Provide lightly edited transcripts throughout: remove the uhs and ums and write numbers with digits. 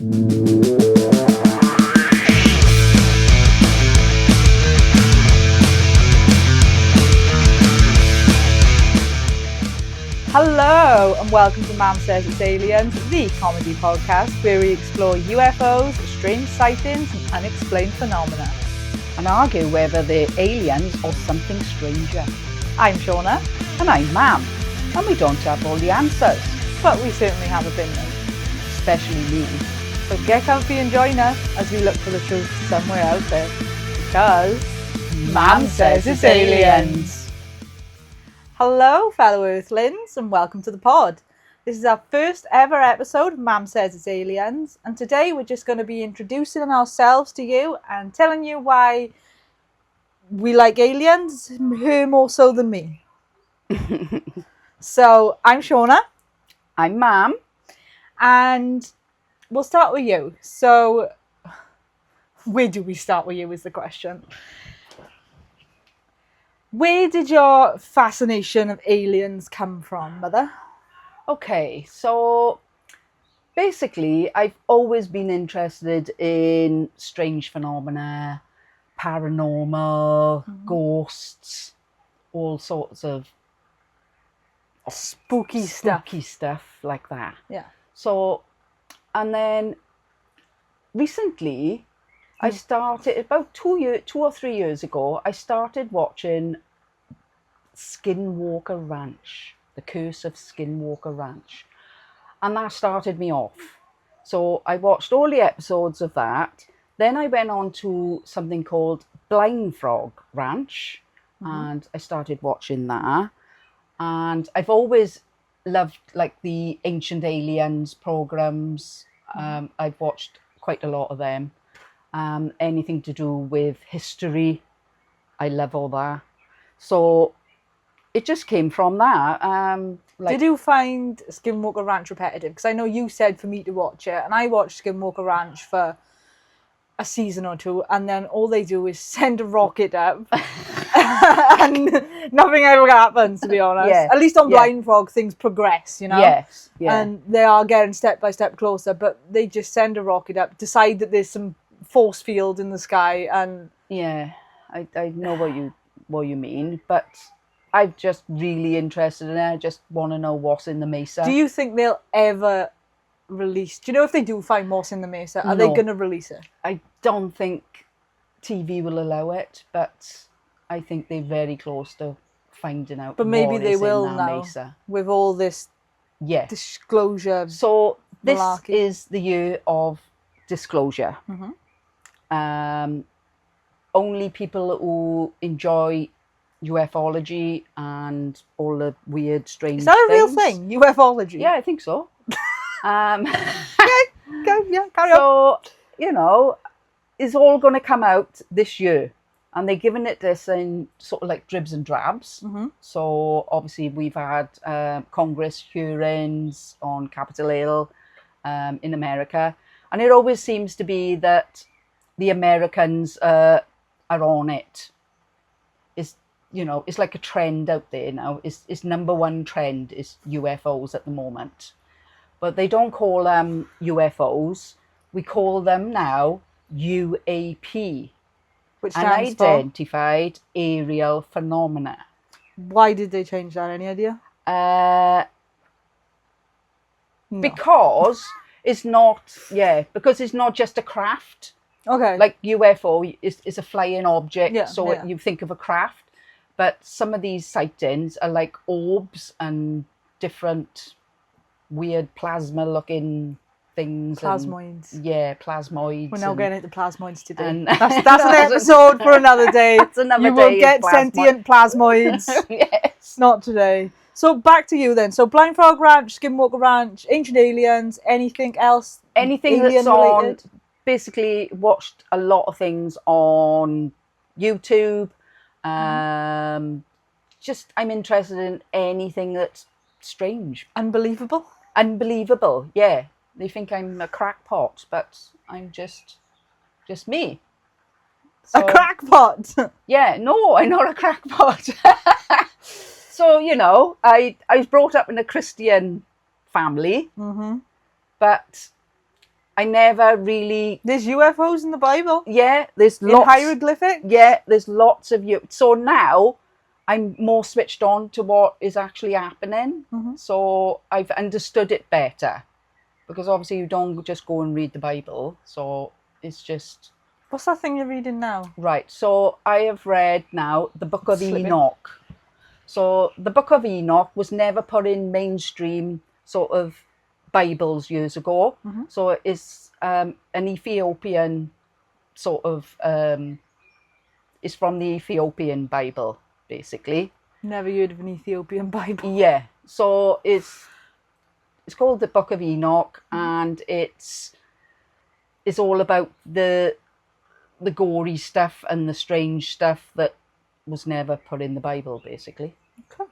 Hello and welcome to Mam Says It's Aliens, the comedy podcast where we explore UFOs, strange sightings and unexplained phenomena. And argue whether they're aliens or something stranger. I'm Shauna. And I'm Mam. And we don't have all the answers. But we certainly have opinions. Especially me. So get comfy and join us as we look for the truth somewhere out there. Because Mam Says It's Aliens. Hello fellow Earthlings and welcome to the pod. This is our first ever episode of Mam Says It's Aliens, and today we're just going to be introducing ourselves to you and telling you why we like aliens, her more so than me. So I'm Shauna. I'm Mam. And we'll start with you. So where do we start with you is the question. Where did your fascination of aliens come from, Mother? Okay, so basically I've always been interested in strange phenomena, paranormal, ghosts, all sorts of spooky stuff like that. Yeah. So, and then recently I started, about 2 or 3 years ago, I started watching Skinwalker Ranch, The Curse of Skinwalker Ranch. And that started me off. So I watched all the episodes of that. Then I went on to something called Blind Frog Ranch. And I started watching that. And I've always loved like the Ancient Aliens programs. I've watched quite a lot of them. Anything to do with history, I love all that. So it just came from that. Did you find Skinwalker Ranch repetitive? Because I know you said for me to watch it, and I watched Skinwalker Ranch for a season or two, and then all they do is send a rocket up, and nothing ever happens, to be honest. Yeah. At least on Blind Frog, things progress, you know? Yes. Yeah. And they are getting step by step closer, but they just send a rocket up, decide that there's some force field in the sky, and yeah, I know what you mean, but I'm just really interested in it. I just want to know what's in the mesa. do you think they'll ever release? Do you know if they do find moss in the mesa, are they going to release it? I don't think TV will allow it, but I think they're very close to finding out. But maybe what they is will in that now mesa. with all this disclosure. So this malarkey. is the year of disclosure. Only people who enjoy ufology and all the weird, strange Is that a real things. thing? UFOlogy? Yeah, I think so. Carry on. So, you know, it's all going to come out this year. And they're giving it this in sort of like dribs and drabs. So obviously we've had Congress hearings on Capitol Hill in America. And it always seems to be that the Americans are on it. It's like a trend out there now. It's number one trend is UFOs at the moment. But they don't call them UFOs. We call them now UAP. Which stands for? Unidentified aerial phenomena. Why did they change that? Any idea? No. Because it's not just a craft. Okay. Like UFO is a flying object, you think of a craft. But some of these sightings are like orbs and different weird plasma-looking things. Plasmoids. Plasmoids. We're now getting into plasmoids today. And that's an episode for another day. That's another you day will get sentient plasmoids. Yes. Not today. So back to you then. So Blind Frog Ranch, Skinwalker Ranch, Ancient Aliens, anything else? Anything alien that's on. related? Basically watched a lot of things on YouTube. Just I'm interested in anything that's strange. Unbelievable, yeah. They think I'm a crackpot, but I'm just me. So, a crackpot? Yeah, no, I'm not a crackpot. So, I was brought up in a Christian family, but I never really. There's UFOs in the Bible. Yeah, there's In lots. hieroglyphic. Yeah, there's lots of you. So now I'm more switched on to what is actually happening. So I've understood it better, because obviously you don't just go and read the Bible. So it's just. What's that thing you're reading now? Right, so I have read now the Book of Slipping. Enoch. So the Book of Enoch was never put in mainstream sort of Bibles years ago. So it's an Ethiopian sort of, it's from the Ethiopian Bible, basically. Never heard of an Ethiopian Bible. Yeah, so it's called the Book of Enoch, and it's all about the gory stuff and the strange stuff that was never put in the Bible, basically. Okay.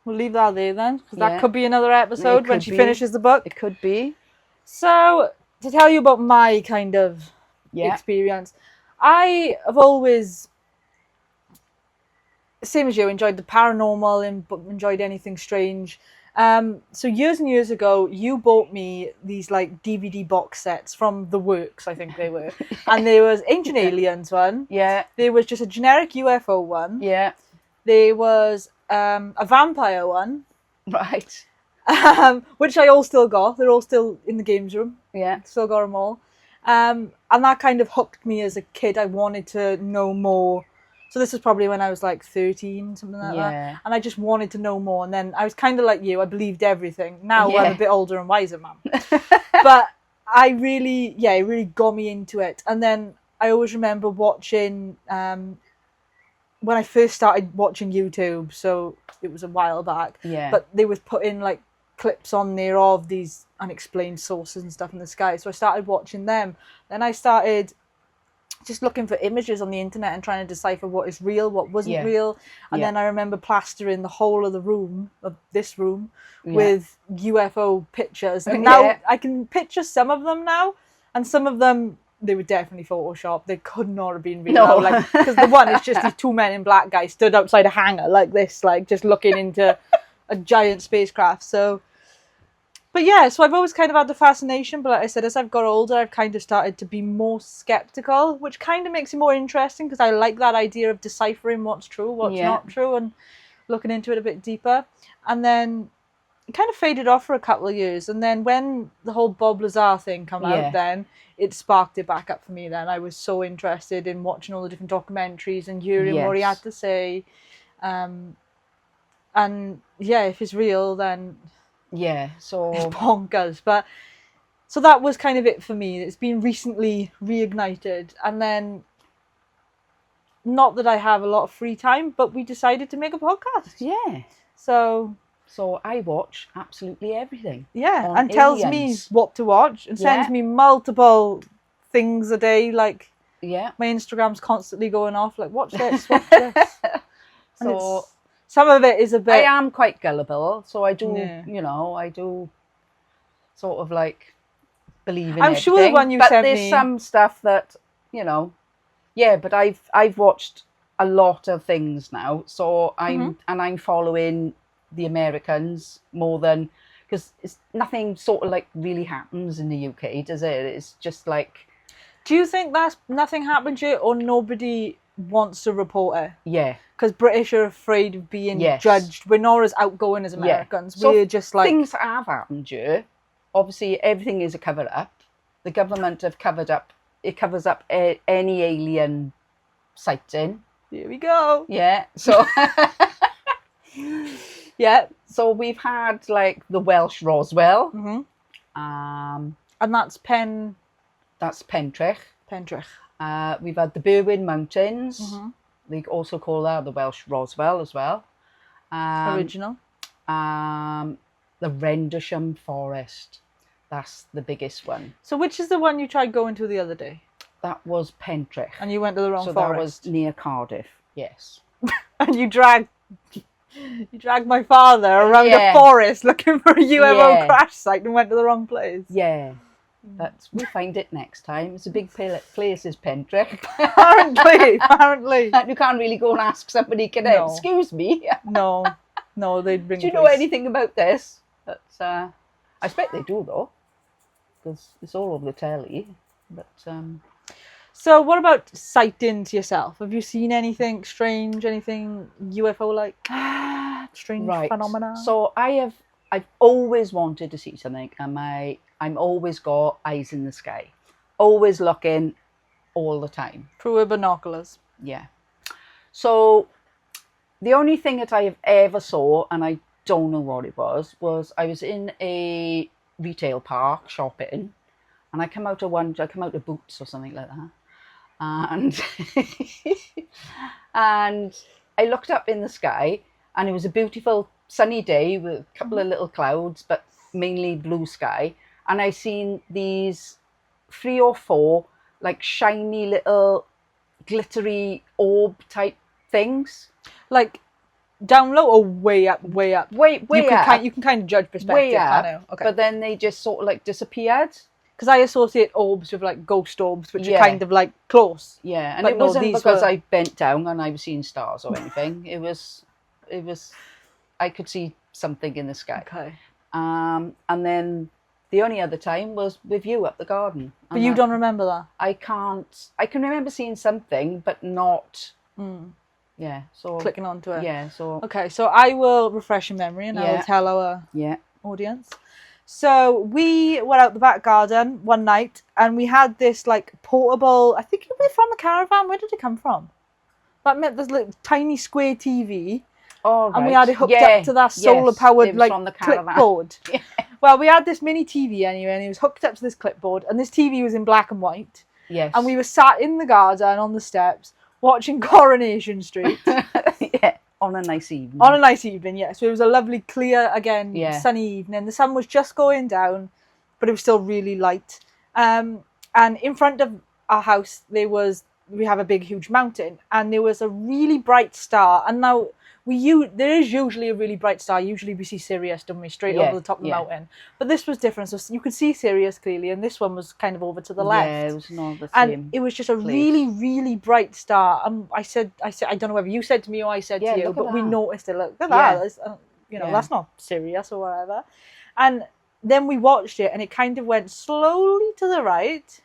We'll leave that there then, because Yeah. that could be another episode It when could she be. finishes the book. It could be. So, to tell you about my kind of Yeah. experience, I have always, same as you, enjoyed the paranormal and enjoyed anything strange. So years and years ago, you bought me these like DVD box sets from The Works, I think they were. And there was Ancient Aliens one. Yeah. There was just a generic UFO one. Yeah. There was a vampire one, Right. which I all still got. They're all still in the games room. Yeah. Still got them all. And that kind of hooked me as a kid. I wanted to know more. So this was probably when I was like 13, something like that. And I just wanted to know more. And then I was kind of like you. I believed everything. Now I'm a bit older and wiser, man. But I really, it really got me into it. And then I always remember watching, when I first started watching YouTube, so it was a while back. Yeah. But they was putting like clips on there of these unexplained sources and stuff in the sky. So I started watching them. Then I started just looking for images on the internet and trying to decipher what is real, what wasn't real. And then I remember plastering the whole of the room, of this room, with UFO pictures. And now I can picture some of them now, and some of them, they were definitely Photoshop. They could not have been real. No. Like, because the one is just these two men in black guys stood outside a hangar like this, like just looking into a giant spacecraft. So, but yeah, so I've always kind of had the fascination, but like I said, as I've got older, I've kind of started to be more skeptical, which kind of makes it more interesting, because I like that idea of deciphering what's true, what's not true, and looking into it a bit deeper. And then it kind of faded off for a couple of years. And then when the whole Bob Lazar thing came out, then it sparked it back up for me. Then I was so interested in watching all the different documentaries and hearing what he had to say. And yeah, if it's real, then so it's bonkers. But so that was kind of it for me. It's been recently reignited. And then, not that I have a lot of free time, but we decided to make a podcast. Yeah. So I watch absolutely everything. Yeah, on and tells me Aliens. what to watch and sends me multiple things a day. Like, Yeah. my Instagram's constantly going off, like, watch this, watch this. And So some of it is a bit... I am quite gullible, so I do, Yeah. I do sort of like believe in I'm everything. sure the one you but sent there's me... some stuff that, but I've watched a lot of things now, so I'm following the Americans more than, because it's nothing sort of like really happens in the UK, does it? It's just like... Do you think that's nothing happened yet, or nobody wants to report it? Yeah. Because British are afraid of being judged. We're not as outgoing as Americans. So we're just like... Things have happened here. Obviously, everything is a cover-up. The government have covered up... It covers up any alien sighting. Here we go. Yeah. So... Yeah. So we've had, like, the Welsh Roswell. Mm-hmm. And that's that's Pentrich. Pentrich. We've had the Berwyn Mountains. Mm-hmm. They also call that the Welsh Roswell as well. Original. The Rendlesham Forest. That's the biggest one. So which is the one you tried going to the other day? That was Pentrich. And you went to the wrong so forest. that was near Cardiff, yes. And you dragged my father around the forest looking for a UFO crash site and went to the wrong place. Yeah. But we'll find it next time. It's a big place, is Pentrich. Apparently. You can't really go and ask somebody, excuse me? No, they'd bring Do you know anything about this? But I expect they do, though. because it's all over the telly. But So what about sightings yourself? Have you seen anything strange, anything UFO-like? Strange phenomena? So I've always wanted to see something, and I'm always got eyes in the sky, always looking all the time. Through binoculars. Yeah. So the only thing that I have ever saw, and I don't know what it was I was in a retail park shopping, and I come out of Boots or something like that, and and I looked up in the sky, and it was a beautiful sunny day with a couple of little clouds, but mainly blue sky, and I seen these 3 or 4 like shiny little glittery orb type things. Like down low or way up? Way up. You can kind of judge perspective. Way up, I know. Okay. But then they just sort of like disappeared. Because I associate orbs with like ghost orbs, which are kind of like close. Yeah, and it wasn't because I bent down and I was seeing stars or anything. it was, I could see something in the sky. Okay. And then the only other time was with you up the garden. But you don't remember that? I can remember seeing something, but not... Yeah, so... Clicking onto it. Yeah, so... Okay, so I will refresh your memory and I will tell our audience. So we were out the back garden one night and we had this like portable, I think it was from a caravan. Where did it come from? That meant this little tiny square TV. Oh, right. And we had it hooked up to that solar powered like clipboard. Yeah. Well, we had this mini TV anyway and it was hooked up to this clipboard and this TV was in black and white. Yes. And we were sat in the garden on the steps watching Coronation Street. Yeah. On a nice evening. On a nice evening, yeah. So it was a lovely, clear, again, sunny evening. The sun was just going down, but it was still really light. And in front of our house, we have a big, huge mountain, and there was a really bright star. And now there is usually a really bright star. Usually we see Sirius, don't we, straight over the top of the mountain. But this was different. So you could see Sirius clearly, and this one was kind of over to the left. Yeah, it was not the same. And it was just a really, really bright star. I said, I don't know whether you said to me or I said to you, but we noticed it. Look at that. That's not Sirius or whatever. And then we watched it, and it kind of went slowly to the right.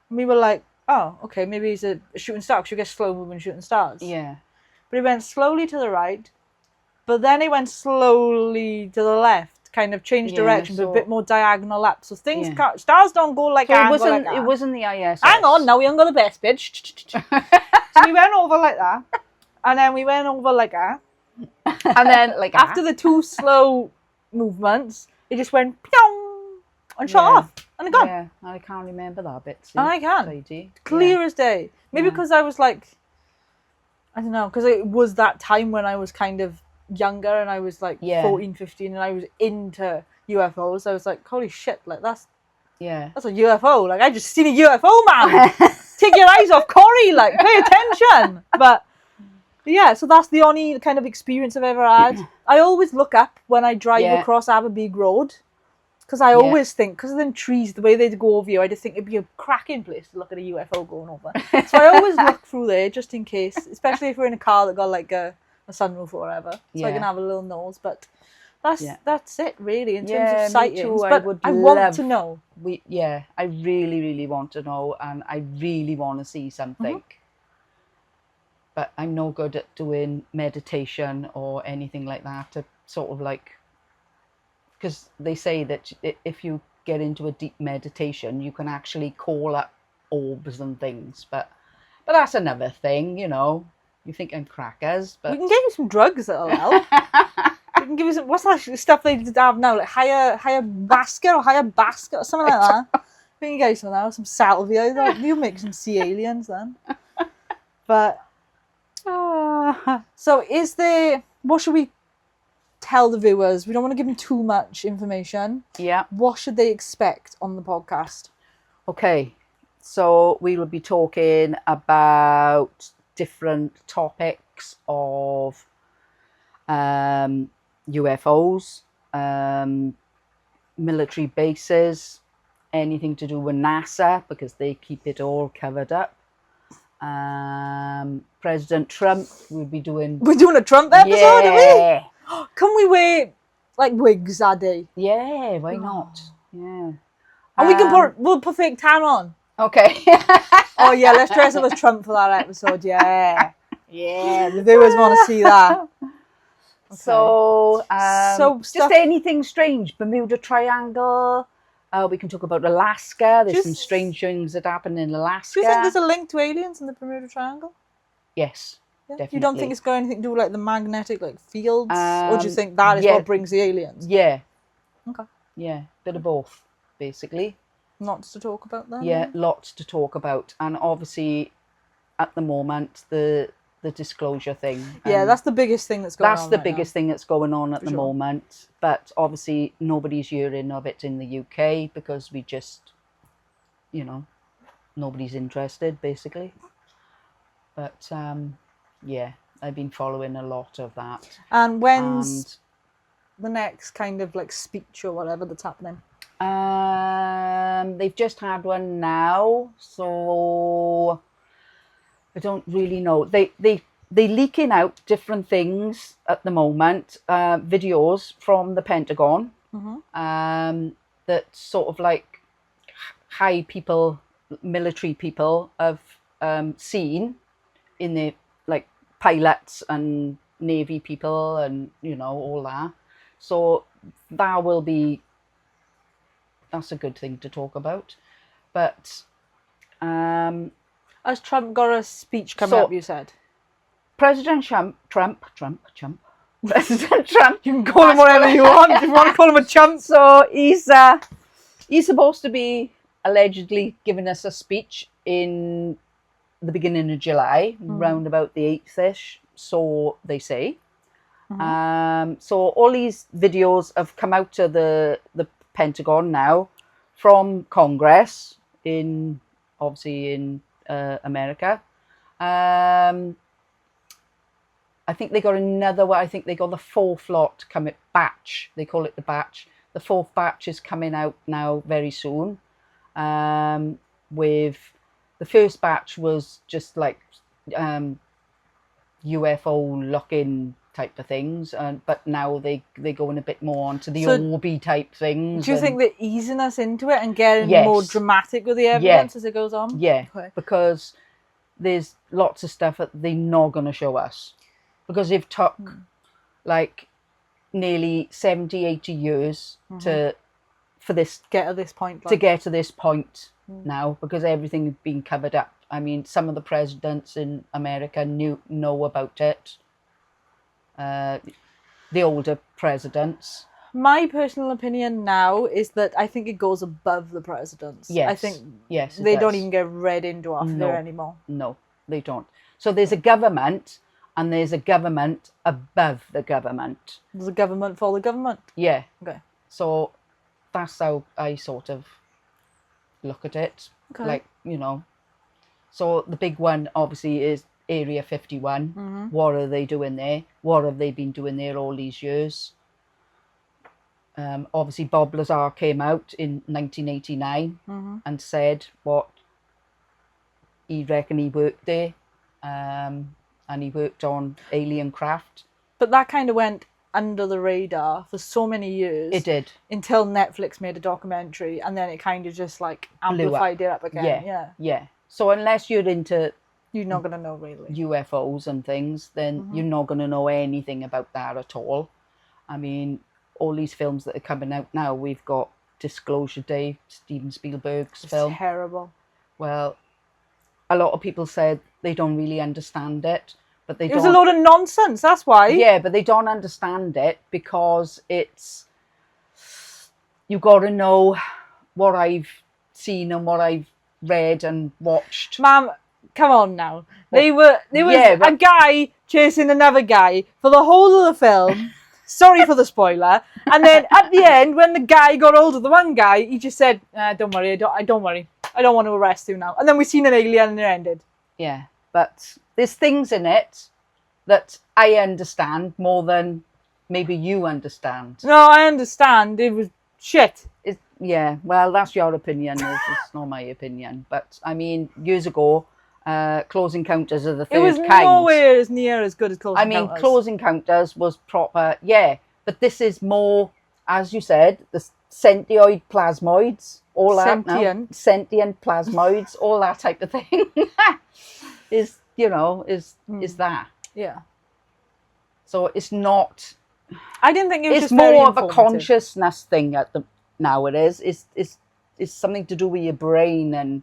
And we were like, oh, okay, maybe it's a shooting star, because you get slow moving shooting stars. Yeah. But it went slowly to the right, but then it went slowly to the left, kind of changed direction, but a bit more diagonal up. So stars don't go like that. It wasn't the ISS. Hang on, now we haven't got the best bit. So we went over like that, and then we went over like that, and then like after the 2 slow movements, it just went pyong and shut off, and it gone. Yeah, I can't remember that bit. And I can. Clear as day. Maybe because I was like, I don't know, because it was that time when I was kind of younger and I was like 14, 15 and I was into UFOs. I was like, holy shit, like that's a UFO. Like I just seen a UFO, man. Take your eyes off Corey, like pay attention. But yeah, so that's the only kind of experience I've ever had. I always look up when I drive across Aberbeeg Road. Because I always think, because of them trees, the way they go over you, I just think it'd be a cracking place to look at a UFO going over. So I always look through there just in case, especially if we're in a car that got like a sunroof or whatever, so I can have a little nose. But that's it really in terms of sightings. But I want to know. I really, really want to know, and I really want to see something. But I'm no good at doing meditation or anything like that to sort of like... Because they say that if you get into a deep meditation, you can actually call up orbs and things. But that's another thing, you know. You think I'm crackers, but... We can give you some drugs that'll help. We can give you some... What's that stuff they have now? Like higher basket or higher basket or something like that. We can get you some now, some salvia. You make some sea aliens then. But... So is there... What should we... tell the viewers? We don't want to give them too much information. Yeah. What should they expect on the podcast? Okay, so we will be talking about different topics of UFOs, military bases, anything to do with NASA, because they keep it all covered up. President Trump, we're doing a Trump episode, are we? Can we wear like wigs that day? Yeah, why not? Yeah. And we'll put fake tan on. Okay. Oh yeah, let's dress up as Trump for that episode. Yeah. Yeah, the viewers want to see that. Okay. So, stuff... just anything strange. Bermuda Triangle. We can talk about Alaska. There's some strange things that happen in Alaska. Do you think there's a link to aliens in the Bermuda Triangle? Yes, definitely. You don't think it's got anything to do with like the magnetic fields? Or do you think that is what brings the aliens? Yeah. Okay. Yeah, bit of both, basically. Lots to talk about then? Yeah, lots to talk about. And obviously, at the moment, the disclosure thing. Yeah, that's the biggest thing that's going on. That's the biggest thing that's going on at the moment. But obviously, nobody's hearing of it in the UK because we just, nobody's interested, basically. But, yeah, I've been following a lot of that. And when's the next kind of speech or whatever that's happening? They've just had one now, so I don't really know. They're leaking out different things at the moment, videos from the Pentagon, that sort of high people, military people have seen in the pilots and Navy people and all that. So that's a good thing to talk about. But has Trump got a speech coming up, you said? President Trump. President Trump. You can call him whatever you want. If you want to call him a chump. So he's supposed to be allegedly giving us a speech in the beginning of July, round about the 8th-ish, so they say. So all these videos have come out to the Pentagon now from Congress obviously in America. I think they got another one. I think they got the 4th lot batch. They call it the batch. The 4th batch is coming out now very soon. With the first batch was just UFO lock-in type of things, but now they're going a bit more onto the Orby type things. Do you think they're easing us into it and getting more dramatic with the evidence as it goes on? Yeah, because there's lots of stuff that they're not going to show us. Because they've took nearly 70, 80 years to get to this point. To get to this point now, because everything has been covered up. I mean, some of the presidents in America know about it. The older presidents. My personal opinion now is that I think it goes above the presidents. Yes. I think they don't even get read into after there anymore. No, they don't. So there's a government, and there's a government above the government. There's a government for the government. Yeah. Okay. So that's how I sort of look at it. Okay. So the big one obviously is Area 51. What are they doing there? What have they been doing there all these years? Obviously Bob Lazar came out in 1989 and said what he reckoned he worked there, and he worked on alien craft. But that kind of went under the radar for so many years. It did. Until Netflix made a documentary, and then it kind of just amplified it up again. Yeah. So unless you're into... You're not going to know, really. UFOs and things, then you're not going to know anything about that at all. I mean, all these films that are coming out now, we've got Disclosure Day, Steven Spielberg's film. It's terrible. Well, a lot of people said they don't really understand it. But it was a load of nonsense, that's why. Yeah, but they don't understand it because you've got to know what I've seen and what I've read and watched. Ma'am, come on now. There was a guy chasing another guy for the whole of the film. Sorry for the spoiler. And then at the end, when the guy got hold of the one guy, he just said, don't worry, don't worry. I don't want to arrest you now. And then we seen an alien and it ended. Yeah, but there's things in it that I understand more than maybe you understand. No, I understand. It was shit. Yeah, well, that's your opinion. It's not my opinion. But, I mean, years ago, Close Encounters of the Third Kind. It was nowhere as near as good as Close Encounters. I mean, Close Encounters was proper, but this is more, as you said, the sentioid plasmoids, all that now. Sentient. Sentient plasmoids, all that type of thing is, is that. Yeah. So it's not. I didn't think it was It's just very more of a informative. consciousness thing now. It is. It's something to do with your brain and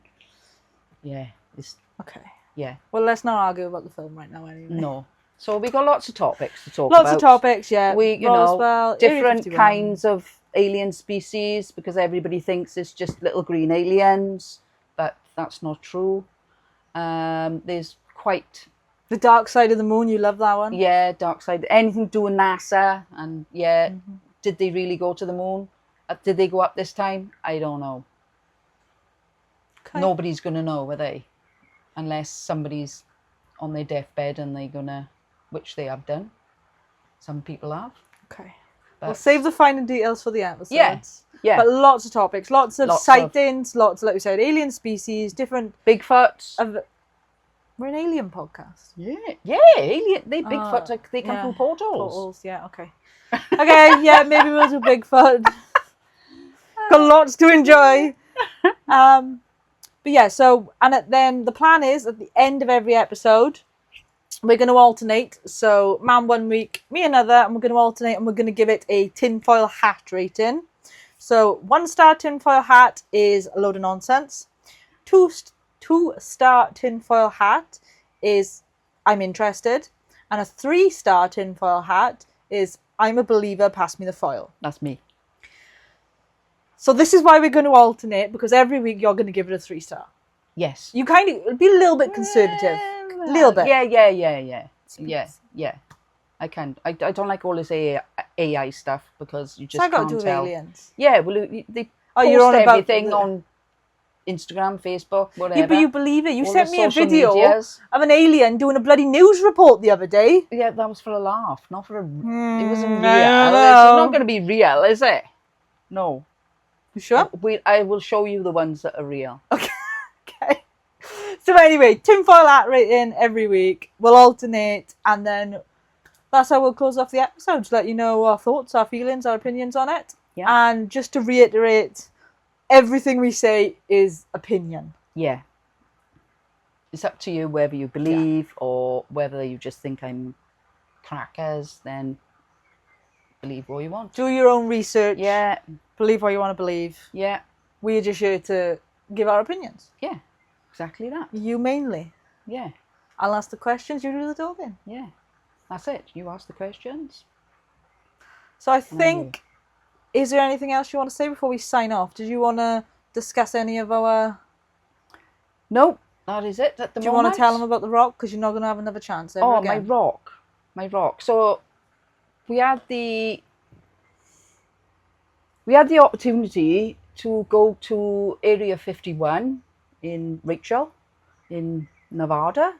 It's Okay. yeah. Well, let's not argue about the film right now anyway. No. So we got lots of topics to talk about. Lots of topics, yeah. We, Roswell, Area different 51. kinds of alien species, because everybody thinks it's just little green aliens, but that's not true. There's quite The Dark Side of the Moon, you love that one? dark side. Anything to do with NASA, and did they really go to the moon? Did they go up this time? I don't know. Okay. Nobody's gonna know, are they? Unless somebody's on their deathbed and they're gonna, which they have done. Some people have. Okay. But We'll save the finer details for the episodes. Yeah. But lots of topics, lots of Lots sightings, lots of, like we said, alien species, different... Bigfoot. We're an alien podcast. Yeah, alien. They Bigfoot. They come through portals. Yeah, okay. Okay, yeah, maybe we'll do Bigfoot. Got lots to enjoy. But yeah, so, then the plan is at the end of every episode, we're going to alternate. So, man 1 week, me another, and we're going to alternate, and we're going to give it a tinfoil hat rating. So, 1-star tinfoil hat is a load of nonsense. 2-star tinfoil hat is I'm interested. And a 3-star tinfoil hat is I'm a believer, pass me the foil. That's me. So this is why we're going to alternate, because every week you're going to give it a 3-star. Yes. You kind of be a little bit conservative. A little bit. Yeah. I can. I don't like all this AI stuff, because you just So I got can't to do with tell. aliens. Yeah, well, they you're post on about everything on Instagram, Facebook, whatever. Yeah, but you believe it. You All sent the me a social video medias. of an alien doing a bloody news report the other day. Yeah, that was for a laugh, not for a... it wasn't real. I don't It's know. not going to be real, is it? No. You sure? I will show you the ones that are real. Okay. So anyway, tinfoil hat rating every week. We'll alternate, and then that's how we'll close off the episodes. Let you know our thoughts, our feelings, our opinions on it. Yeah. And just to reiterate, everything we say is opinion. Yeah. It's up to you whether you believe or whether you just think I'm crackers, then believe what you want. Do your own research. Yeah. Believe what you want to believe. Yeah. We're just here to give our opinions. Yeah. Exactly that. You mainly. Yeah. I'll ask the questions, you do the talking. Yeah. That's it. You ask the questions. So I think, is there anything else you want to say before we sign off? Did you want to discuss any of our... Nope. That is it at the moment. Do you want to tell them about the rock? Because you're not going to have another chance ever again. My rock. So we had the opportunity to go to Area 51 in Rachel, in Nevada,